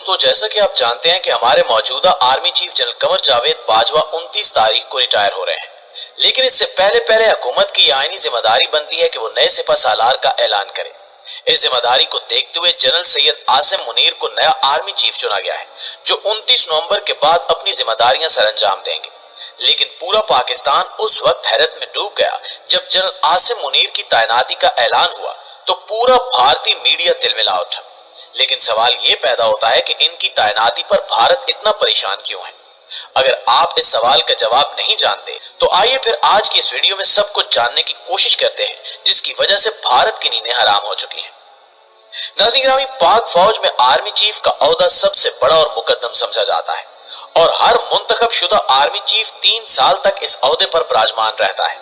तो जैसा कि आप जानते हैं कि हमारे मौजूदा army chief general Qamar Javed Bajwa 29 तारीख को रिटायर हो रहे हैं, लेकिन इससे पहले हुकूमत की आईनी जिम्मेदारी बनती है कि वो नए सिपह सालार का ऐलान करे। इस जिम्मेदारी को देखते हुए जनरल सैयद आसिम मुनीर को नया आर्मी चीफ चुना गया है, जो 29 नवंबर के बाद अपनी जिम्मेदारियां सरअंजाम देंगे। लेकिन पूरा पाकिस्तान उस वक्त हैरत में डूब गया जब जनरल आसिम मुनीर की तैनाती का ऐलान हुआ तो पूरा भारतीय मीडिया तिलमिला उठा। लेकिन सवाल ये पैदा होता है कि इनकी तैनाती पर भारत इतना परेशान क्यों है। अगर आप इस सवाल का जवाब नहीं जानते तो आइए फिर आज की इस वीडियो में सब कुछ जानने की कोशिश करते हैं, जिसकी वजह से भारत की नींदें हराम हो चुकी हैं। नाज़रीन गिरामी, पाक फौज में आर्मी चीफ का ओहदा सबसे बड़ा और मुकद्दम समझा जाता है और हर मुंतखब शुदा आर्मी चीफ 3 साल तक इस ओहदे पर विराजमान रहता है,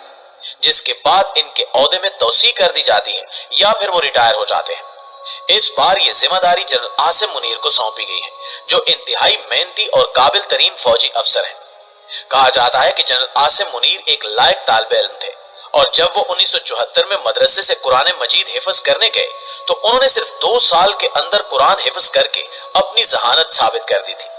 जिसके बाद इनके ओहदे में तौसीह कर दी जाती है या फिर वो रिटायर हो जाते हैं। इस बार ये जिम्मेदारी जनरल आसिम मुनीर को सौंपी गई है, जो इंतहाई मेहनती और काबिल तरीन फौजी अफसर हैं। कहा जाता है कि जनरल आसिम मुनीर एक लायक तालिब इल्म थे और जब वो 1974 में मदरसे से कुरान मजीद हिफ्ज करने गए तो उन्होंने सिर्फ 2 साल के अंदर कुरान हिफ्ज करके अपनी जहानत साबित कर दी थी।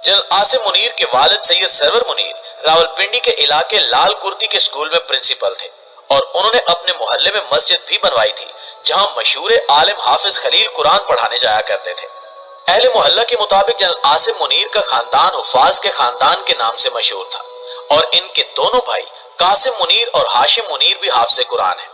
जनरल आसिम मुनीर के वालिद सैयद सरवर मुनीर रावलपिंडी के इलाके लाल कुर्ती के स्कूल में प्रिंसिपल थे और उन्होंने अपने मोहल्ले में मस्जिद भी बनवाई थी, जहां मशहूर आलिम हाफिज खलील कुरान पढ़ाने जाया करते थे। अहले मोहल्ला के मुताबिक जनरल आसिम मुनीर का खानदान हुफाज के खानदान के नाम से मशहूर था और इनके दोनों भाई कासिम मुनीर और हाशिम मुनीर भी हाफिज कुरान हैं।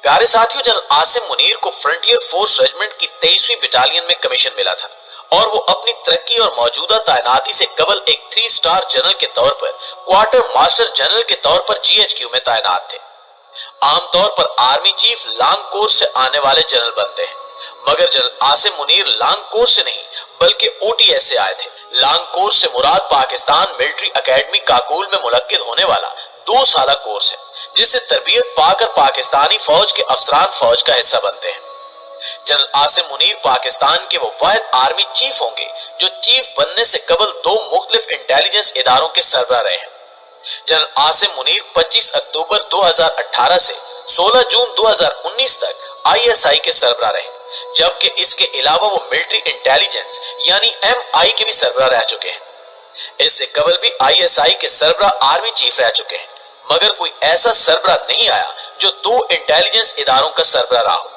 प्यारे साथियों, जनरल आसिम मुनीर को फ्रंटियर फोर्स रेजिमेंट की 23वीं बटालियन में कमीशन मिला था और वो अपनी तरक्की और मौजूदा तैनाती से कबल एक 3 स्टार जनरल के तौर पर क्वार्टर मास्टर जनरल के तौर पर GHQ में तैनात थे। आमतौर पर आर्मी चीफ लॉन्ग कोर्स से आने वाले जनरल बनते हैं, मगर general Asim Munir long course से नहीं बल्कि OTS से आए थे। लॉन्ग कोर्स से मुराद पाकिस्तान मिलिट्री एकेडमी काकुल में मुनक्किद होने वाला 2 साला कोर्स है, जिससे तरबियत पाकर पाकिस्तानी फौज के अफसरान फौज का हिस्सा बनते हैं। जनरल आसिम मुनीर पाकिस्तान के वो वाहिद आर्मी चीफ होंगे जो चीफ बनने से कबल 2 मुख्तलिफ इंटेलिजेंस इदारों के सरबराह रहे हैं। जनरल आसिम मुनीर 25 अक्टूबर 2018 से 16 जून 2019 तक ISI के सरबराह रहे, जबकि इसके अलावा वो मिलिट्री इंटेलिजेंस यानी MI के भी सरबराह रह चुके हैं। इससे कबल भी ISI के सरबराह आर्मी चीफ रह चुके हैं, मगर कोई ऐसा सरबराह नहीं आया जो 2 इंटेलिजेंस इदारों का सरबराह रहा हो।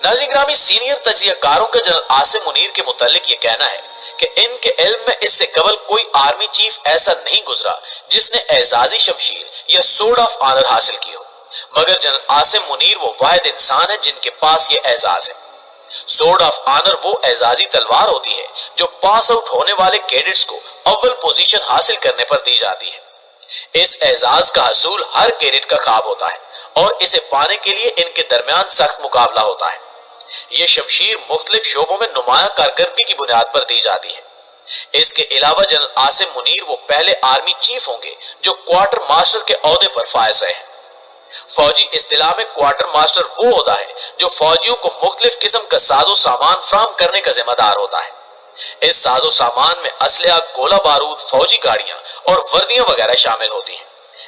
नाज़रीन गिरामी, सीनियर तजियाकारों का जनरल आसिम मुनीर के मुतालिक ये कहना है कि इनके इल्म में इससे कबल कोई आर्मी चीफ ऐसा नहीं गुजरा जिसने एजाजी शमशीर या सोर्ड ऑफ ऑनर हासिल की हो, मगर जनरल आसिम मुनीर वो वाहिद इंसान है जिनके पास ये एजाज है। सोर्ड ऑफ ऑनर वो एजाजी तलवार होती है जो पास आउट होने वाले कैडेट्स को अव्वल पोजीशन हासिल करने पर दी जाती है। इस एजाज का हसूल हर कैडेट का ख्वाब होता है और इसे पाने के लिए इनके दरमियान सख्त मुकाबला होता है। ये शमशीर मुख्तलिफ शोबों में नुमाया कारकर्दगी की बुनियाद पर दी जाती है। इसके अलावा जनरल आसिम मुनीर वो पहले आर्मी चीफ होंगे जो क्वार्टर मास्टर के ओहदे पर फायज रहे हैं। फौजी इस्तिलाह में क्वार्टर मास्टर वो ओहदा है जो फौजियों को मुख्तलिफ किस्म का साजो सामान फराहम करने का जिम्मेदार होता है। इस साजो सामान में असलहा, गोला बारूद, फौजी गाड़ियां और वर्दियां वगैरह शामिल होती हैं।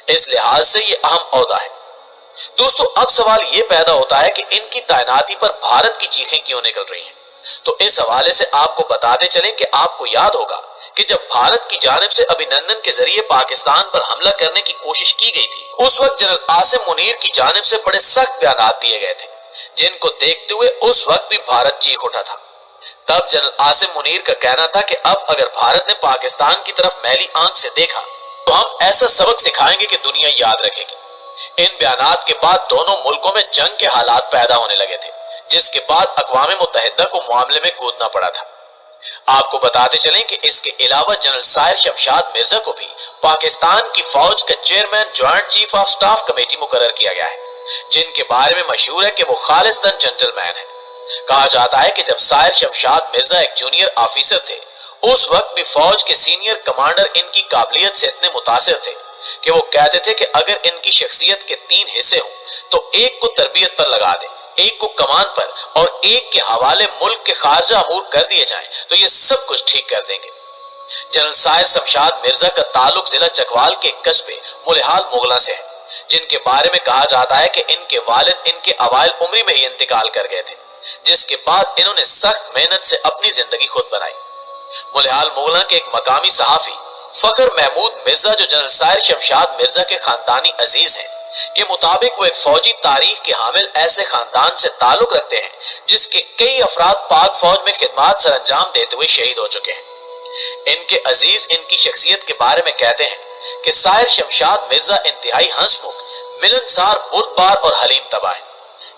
इस लिहाज से ये अहम ओहदा है। दोस्तों, अब सवाल ये पैदा होता है कि इनकी तैनाती पर भारत की चीखें क्यों निकल रही हैं। तो इस हवाले से आपको बताते चलें कि आपको याद होगा कि जब भारत की जानिब से अभिनंदन के जरिए पाकिस्तान पर हमला करने की कोशिश की गई थी, उस वक्त जनरल आसिम मुनीर की जानिब से बड़े सख्त बयान दिए गए थे, जिनको देखते हुए उस वक्त भी भारत चीख उठा था। तब जनरल आसिम मुनीर का कहना था कि अब अगर भारत ने पाकिस्तान की तरफ मैली आंख से देखा तो हम ऐसा सबक सिखाएंगे कि दुनिया याद रखेगी। इन बयानात के बाद दोनों मुल्कों में जंग के हालात पैदा होने लगे थे, जिसके बाद अक़वाम मुत्तहिदा को मामले में कूदना पड़ा था। आपको बताते चलें कि इसके अलावा जनरल साहिर शमशाद मिर्जा को भी पाकिस्तान की फौज का chairman joint chief of staff committee मुकर्रर किया गया है, जिनके बारे में मशहूर है कि वो खालिस्तान जेंटलमैन है। कहा जाता है कि जब साहिर शमशाद मिर्जा एक जूनियर ऑफिसर थे, उस वक्त भी फौज के सीनियर कमांडर इनकी काबिलियत से इतने मुतासिर थे कि वो कहते थे कि अगर इनकी शख्सियत के 3 हिस्से हों तो एक को तरबियत पर लगा दें, एक को कमान पर और एक के हवाले मुल्क के खारजा अमूर कर दिए जाएं तो ये सब कुछ ठीक कर देंगे। जनरल साहिर शमशाद मिर्जा का ताल्लुक जिला चकवाल के कस्बे मुलहाल मुगला से है, जिनके बारे में कहा जाता है कि इनके वालिद इनके अवाइल उम्री में ही इंतकाल कर गए थे, जिसके बाद इन्होंने सख्त मेहनत से अपनी जिंदगी खुद बनाई। मुल्हाल मुगला के एक मकामी सहाफी फखर महमूद मिर्जा जो जनरल साहिर शमशाद मिर्जा के खानदानी अजीज हैं के मुताबिक वो एक फौजी तारीख के हामिल ऐसे खानदान से ताल्लुक रखते हैं जिसके कई अफराद पाक फौज में खिदमत सर अंजाम देते हुए शहीद हो चुके हैं। इनके अजीज इनकी शख्सियत के बारे में कहते हैं कि साहिर शमशाद मिर्जा इंतहाई हंसमुख, मिलनसार, बुर्दबार और हलीम तबाह है।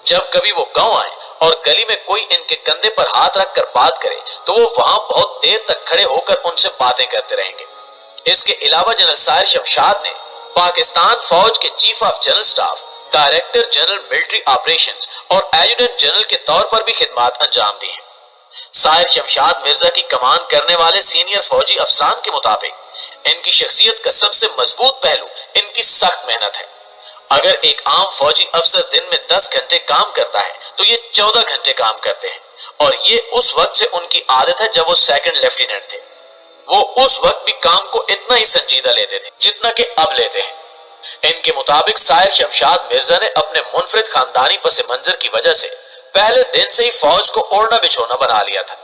जब कभी वो गांव आए और गली में कोई इनके कंधे पर हाथ रखकर बात करे तो वो वहां बहुत देर तक खड़े होकर उनसे बातें करते रहेंगे। इसके अलावा जनरल साहिर शमशाद ने पाकिस्तान फौज के chief of general staff, director general military operations और एजुडेंट जनरल के तौर पर भी खिदमत अंजाम दी हैं। साहिर शमशाद मिर्जा की कमान करने वाले सीनियर फौजी अफसरान के मुताबिक इनकी शख्सियत का सबसे मजबूत पहलू इनकी सख्त मेहनत है। अगर एक आम फौजी अफसर दिन में 10 घंटे काम करता है तो ये 14 घंटे काम करते हैं और ये उस वक्त से उनकी आदत है जब वो सेकंड लेफ्टिनेंट थे। वो उस वक्त भी काम को इतना ही संजीदा लेते थे जितना कि अब लेते हैं। इनके मुताबिक साहिर शमशाद मिर्जा ने अपने मुनफरिद खानदानी पस मंजर की वजह से पहले दिन से ही फौज को ओढ़ना बिछोना बना लिया था।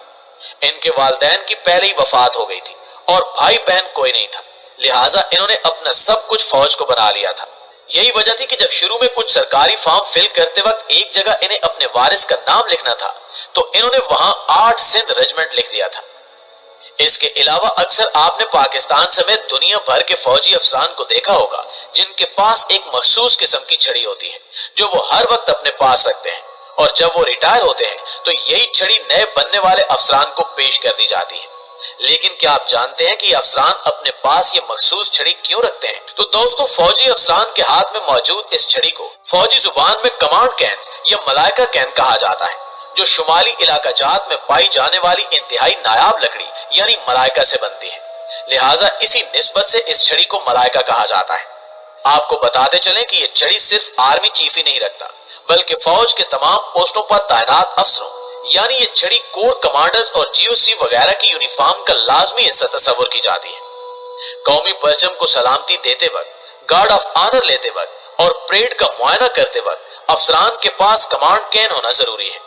इनके वालिदैन की पहले ही वफात हो गई थी और भाई बहन कोई नहीं था, लिहाजा इन्होंने अपना सब कुछ फौज को बना लिया था। यही वजह थी कि जब शुरू में कुछ सरकारी फॉर्म फिल करते वक्त एक जगह इन्हें अपने वारिस का नाम लिखना था तो इन्होंने वहां 8 सिंध रेजिमेंट लिख दिया था। इसके अलावा अक्सर आपने पाकिस्तान समेत दुनिया भर के फौजी अफसरान को देखा होगा जिनके पास एक मखसूस किस्म की छड़ी होती है जो वो हर वक्त अपने पास रखते हैं और जब वो रिटायर होते हैं तो यही छड़ी नए बनने वाले अफसरान को पेश कर दी जाती है। लेकिन क्या आप जानते हैं कि अफसरान अपने पास ये मखसूस छड़ी क्यों रखते हैं? तो दोस्तों, फौजी अफसरान के हाथ में मौजूद इस छड़ी को फौजी जुबान में कमांड कैन या मलाइका कैन कहा जाता है, जो शुमाली इलाका जात में पाई जाने वाली इंतहाई नायाब लकड़ी यानी मलाइका से बनती है। लिहाजा इसी निस्बत से इस छड़ी को मलाइका कहा जाता है। आपको बताते चलें कि ये छड़ी सिर्फ आर्मी चीफ ही नहीं रखता बल्कि फौज के तमाम पोस्टों पर तैनात अफसरों यानी ये छड़ी कोर कमांडर्स और जीओसी वगैरह की यूनिफॉर्म का लाजमी हिस्सा तस्वर की जाती है। कौमी परचम को सलामती देते वक्त, गार्ड ऑफ ऑनर लेते वक्त और परेड का मुआयना करते वक्त अफसरान के पास कमांड कैन होना जरूरी है।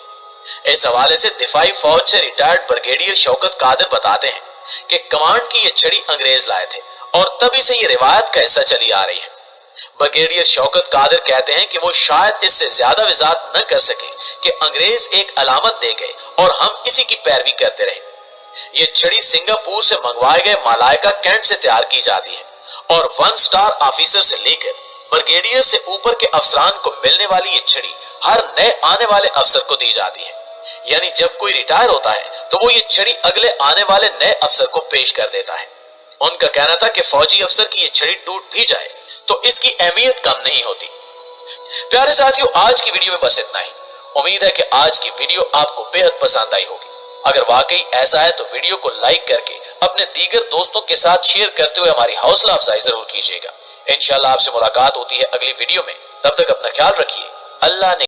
इस हवाले से दिफाई फौज से रिटायर्ड ब्रिगेडियर शौकत कादिर बताते हैं कि कमांड की ये छड़ी अंग्रेज लाए थे और तभी से ये रिवायत का हिस्सा चली आ रही है। ब्रिगेडियर शौकत कादिर कहते हैं कि वो शायद इससे ज्यादा वजाहत न कर सके कि अंग्रेज एक अलामत दे गए और हम इसी की पैरवी करते रहे। ये छड़ी सिंगापुर से मंगवाए गए मलाइका कैंट से तैयार की जाती है और 1 स्टार ऑफिसर से लेकर ब्रिगेडियर से ऊपर के अफसरान को मिलने वाली ये छड़ी हर नए आने वाले अफसर को दी जाती है। यानी जब कोई रिटायर होता है तो वो ये छड़ी अगले आने वाले नए अफसर को पेश कर देता है। उनका कहना था कि फौजी अफसर की ये छड़ी टूट भी जाए तो इसकी अहमियत कम नहीं होती। प्यारे साथियों, आज की वीडियो में बस इतना ही। उम्मीद है कि आज की वीडियो आपको बेहद पसंद आई होगी। अगर वाकई ऐसा है तो वीडियो को लाइक करके अपने दीगर दोस्तों के साथ शेयर करते हुए हमारी हौसला अफजाई जरूर कीजिएगा। इंशाल्लाह आपसे मुलाकात होती है अगली वीडियो में। तब तक अपना ख्याल रखिए। अल्लाह ने